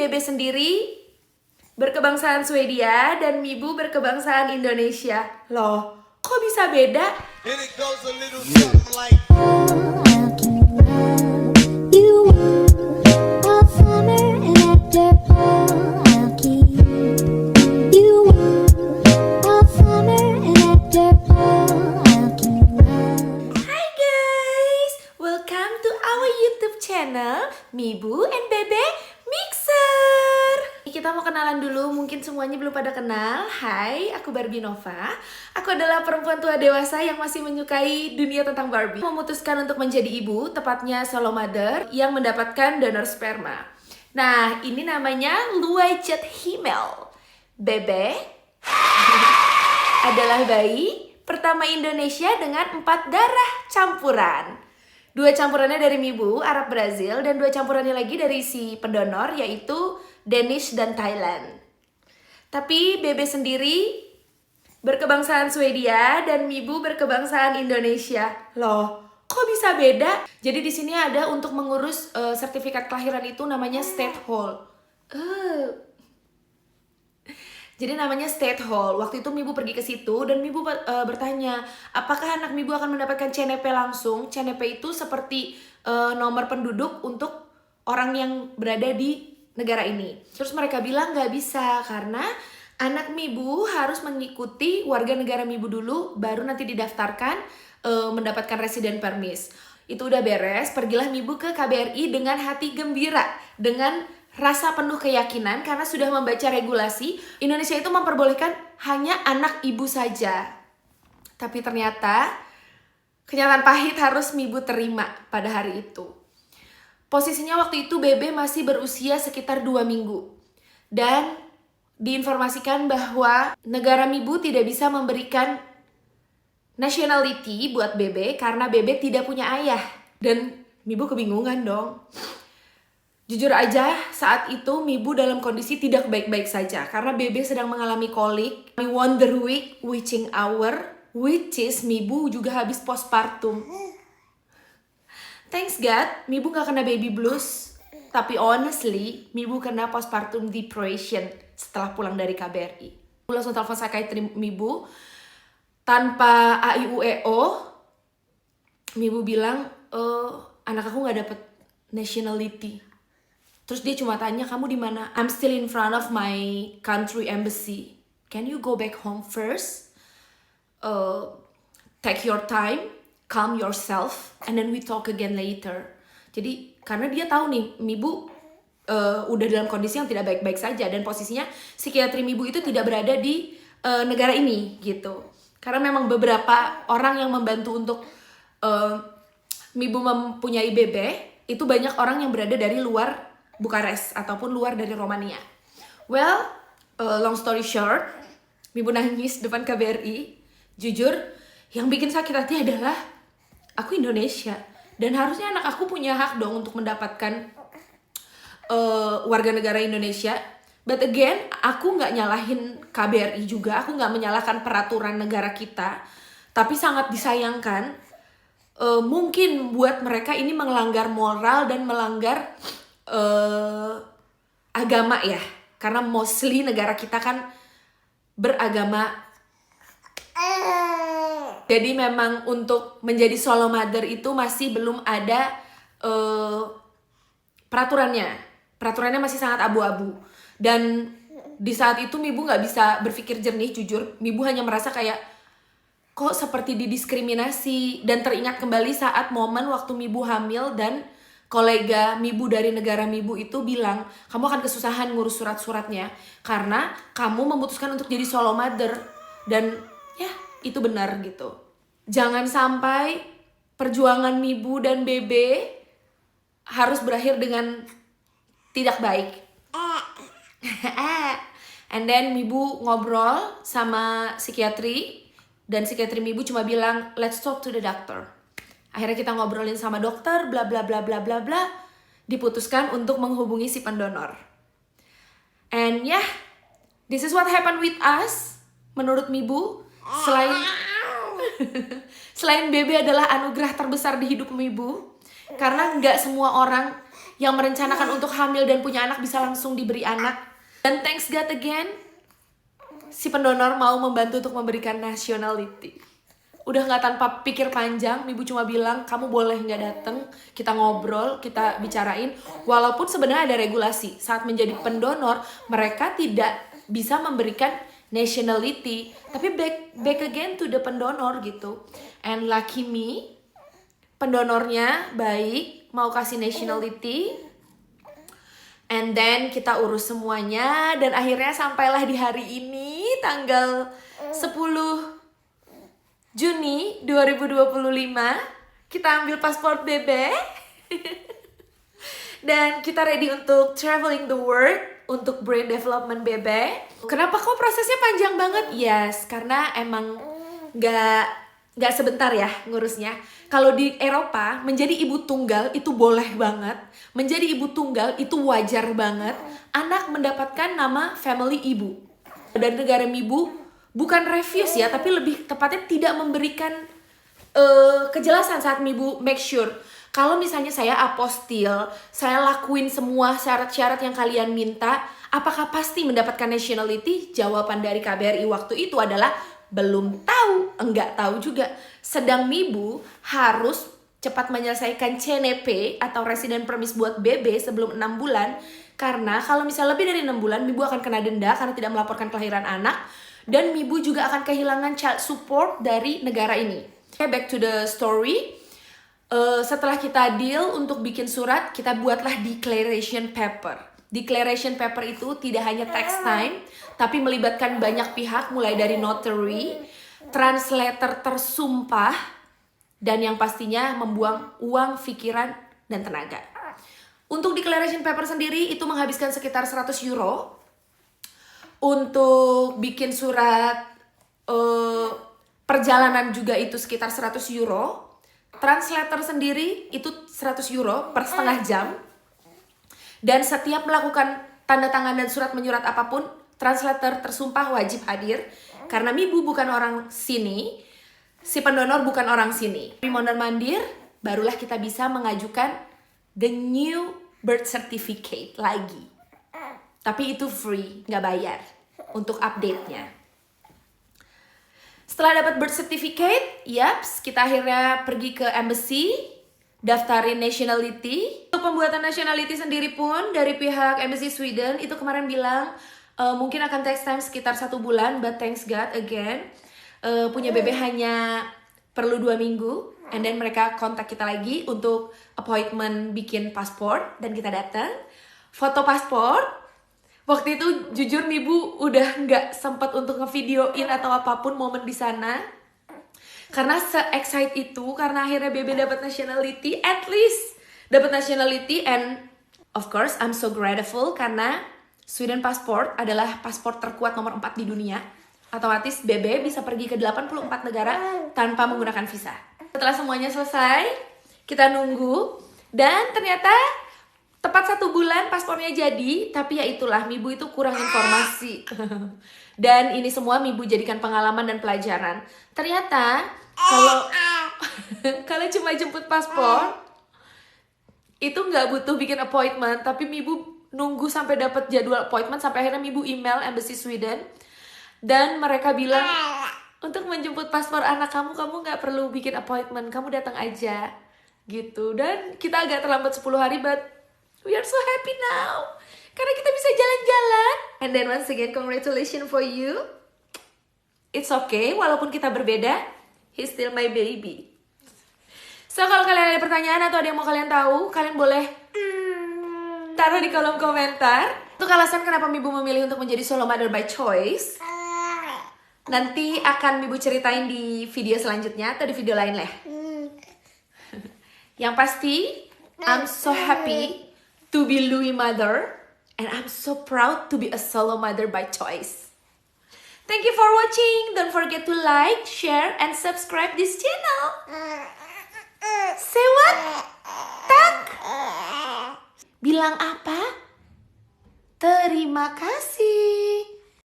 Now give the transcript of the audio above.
Bebe sendiri berkebangsaan Swedia dan Mibu berkebangsaan Indonesia. Loh, kok bisa beda? And it goes a little something like Hai guys, welcome to our YouTube channel Mibu and Bebe Mixer. Kita mau kenalan dulu, mungkin semuanya belum pada kenal. Hai, aku Barbie Nova. Aku adalah perempuan tua dewasa yang masih menyukai dunia tentang Barbie. Memutuskan untuk menjadi ibu, tepatnya solo mother yang mendapatkan donor sperma. Nah, ini namanya Luwaijet Himmel. Bebe adalah bayi pertama Indonesia dengan 4 darah campuran. 2 campurannya dari Mibu, Arab Brazil, dan 2 campurannya lagi dari si pendonor, yaitu Danish dan Thailand. Tapi Bebe sendiri berkebangsaan Swedia dan Mibu berkebangsaan Indonesia. Loh, kok bisa beda? Jadi di sini ada untuk mengurus sertifikat kelahiran itu namanya state hall. Jadi namanya state hall. Waktu itu Mibu pergi ke situ dan Mibu bertanya, apakah anak Mibu akan mendapatkan CNP langsung? CNP itu seperti nomor penduduk untuk orang yang berada di negara ini. Terus mereka bilang nggak bisa karena anak Mibu harus mengikuti warga negara Mibu dulu, baru nanti didaftarkan mendapatkan resident permis. Itu udah beres, pergilah Mibu ke KBRI dengan hati gembira, dengan rasa penuh keyakinan karena sudah membaca regulasi, Indonesia itu memperbolehkan hanya anak ibu saja. Tapi ternyata kenyataan pahit harus Mibu terima pada hari itu. Posisinya waktu itu Bebe masih berusia sekitar 2 minggu. Dan diinformasikan bahwa negara Mibu tidak bisa memberikan nationality buat Bebe karena Bebe tidak punya ayah. Dan Mibu kebingungan dong. Jujur aja, saat itu Mibu dalam kondisi tidak baik-baik saja karena Bebe sedang mengalami kolik. Wonder Week, witching hour, which is Mibu juga habis postpartum. Thanks God, Mibu gak kena baby blues. Tapi honestly, Mibu kena postpartum depression setelah pulang dari KBRI. Aku langsung telepon psychiatry Mibu. Tanpa AIUEO, Mibu bilang, anak aku gak dapet nationality. Terus dia cuma tanya, kamu di mana? I'm still in front of my country embassy. Can you go back home first? Take your time, calm yourself, and then we talk again later. Jadi karena dia tahu nih, Mibu udah dalam kondisi yang tidak baik-baik saja dan posisinya psikiatri Mibu itu tidak berada di negara ini gitu. Karena memang beberapa orang yang membantu untuk Mibu mempunyai bebe itu banyak orang yang berada dari luar Bukares ataupun luar dari Romania. Well, long story short, Mibu nangis depan KBRI. Jujur, yang bikin sakit hati adalah aku Indonesia dan harusnya anak aku punya hak dong untuk mendapatkan warga negara Indonesia. But again, aku nggak nyalahin KBRI juga, aku nggak menyalahkan peraturan negara kita. Tapi sangat disayangkan, mungkin buat mereka ini melanggar moral dan melanggar agama ya, karena mostly negara kita kan beragama. Jadi memang untuk menjadi solo mother itu masih belum ada peraturannya masih sangat abu-abu. Dan di saat itu Mibu nggak bisa berpikir jernih. Jujur, Mibu hanya merasa kayak kok seperti didiskriminasi, dan teringat kembali saat momen waktu Mibu hamil dan kolega Mibu dari negara Mibu itu bilang, kamu akan kesusahan ngurus surat-suratnya karena kamu memutuskan untuk jadi solo mother. Dan ya, itu benar gitu. Jangan sampai perjuangan Mibu dan Bebe harus berakhir dengan tidak baik. And then Mibu ngobrol sama psikiatri dan psikiatri Mibu cuma bilang, let's talk to the doctor. Akhirnya kita ngobrolin sama dokter, bla bla bla bla bla bla. Diputuskan untuk menghubungi si pendonor. And yeah, this is what happened with us. Menurut Mibu, selain Bebe adalah anugerah terbesar di hidup Mibu, karena nggak semua orang yang merencanakan untuk hamil dan punya anak bisa langsung diberi anak. Dan thanks God again, si pendonor mau membantu untuk memberikan nationality. Udah gak tanpa pikir panjang, Mibu cuma bilang, kamu boleh gak dateng, kita ngobrol, kita bicarain. Walaupun sebenarnya ada regulasi, saat menjadi pendonor, mereka tidak bisa memberikan nationality. Tapi back again to the pendonor gitu. And lucky me, pendonornya baik, mau kasih nationality. And then kita urus semuanya. Dan akhirnya sampailah di hari ini, tanggal 10 Juni 2025. Kita ambil paspor Bebe. Dan kita ready untuk traveling the world, untuk brain development Bebe. Kenapa kok prosesnya panjang banget? Yes, karena emang gak sebentar ya ngurusnya. Kalau di Eropa, menjadi ibu tunggal itu boleh banget. Menjadi ibu tunggal itu wajar banget. Anak mendapatkan nama family ibu. Dan negara Mibu bukan refuse ya, tapi lebih tepatnya tidak memberikan kejelasan saat Mibu make sure. Kalau misalnya saya apostil, saya lakuin semua syarat-syarat yang kalian minta, apakah pasti mendapatkan nationality? Jawaban dari KBRI waktu itu adalah belum tahu, enggak tahu juga. Sedang Mibu harus cepat menyelesaikan CNP atau Resident Permit buat BB sebelum 6 bulan. Karena kalau misalnya lebih dari 6 bulan, Mibu akan kena denda karena tidak melaporkan kelahiran anak. Dan Mibu juga akan kehilangan child support dari negara ini. Okay, back to the story. Setelah kita deal untuk bikin surat, kita buatlah declaration paper. Declaration paper itu tidak hanya text time, tapi melibatkan banyak pihak mulai dari notary, translator tersumpah, dan yang pastinya membuang uang, pikiran, dan tenaga. Untuk declaration paper sendiri itu menghabiskan sekitar 100 euro. Untuk bikin surat perjalanan juga itu sekitar 100 euro. Translator sendiri itu 100 euro per setengah jam. Dan setiap melakukan tanda tangan dan surat menyurat apapun, translator tersumpah wajib hadir. Karena Mibu bukan orang sini, si pendonor bukan orang sini. Mondar-mandir, barulah kita bisa mengajukan the new birth certificate lagi. Tapi itu free, nggak bayar untuk update-nya. Setelah dapat birth certificate, yaps, kita akhirnya pergi ke embassy, daftarin nationality. Untuk pembuatan nationality sendiri pun dari pihak embassy Sweden itu kemarin bilang mungkin akan take time sekitar 1 bulan, but thanks God again. Punya bebek hanya perlu 2 minggu, and then mereka kontak kita lagi untuk appointment bikin paspor, dan kita datang. Foto paspor. Waktu itu jujur Mibu udah nggak sempat untuk ngevideoin atau apapun momen di sana. Karena se-excite itu, karena akhirnya Bebe dapat nationality, at least dapat nationality, and of course I'm so grateful karena Sweden passport adalah paspor terkuat nomor 4 di dunia. Otomatis Bebe bisa pergi ke 84 negara tanpa menggunakan visa. Setelah semuanya selesai, kita nunggu, dan ternyata tepat 1 bulan paspornya jadi, tapi ya itulah, Mibu itu kurang informasi. Dan ini semua Mibu jadikan pengalaman dan pelajaran. Ternyata kalau cuma jemput paspor, itu nggak butuh bikin appointment, tapi Mibu nunggu sampai dapat jadwal appointment, sampai akhirnya Mibu email Embassy Sweden. Dan mereka bilang, untuk menjemput paspor anak kamu nggak perlu bikin appointment, kamu datang aja. Gitu. Dan kita agak terlambat 10 hari, but we are so happy now. Karena kita bisa jalan-jalan. And then once again, congratulations for you. It's okay, walaupun kita berbeda, he's still my baby. So, kalau kalian ada pertanyaan atau ada yang mau kalian tahu, kalian boleh taruh di kolom komentar. Untuk alasan kenapa Mibu memilih untuk menjadi solo mother by choice, nanti akan Mibu ceritain di video selanjutnya atau di video lain lah. Yang pasti, I'm so happy to be Louis mother, and I'm so proud to be a solo mother by choice. Thank you for watching. Don't forget to like, share, and subscribe this channel. Say what? Tak? Bilang apa? Terima kasih.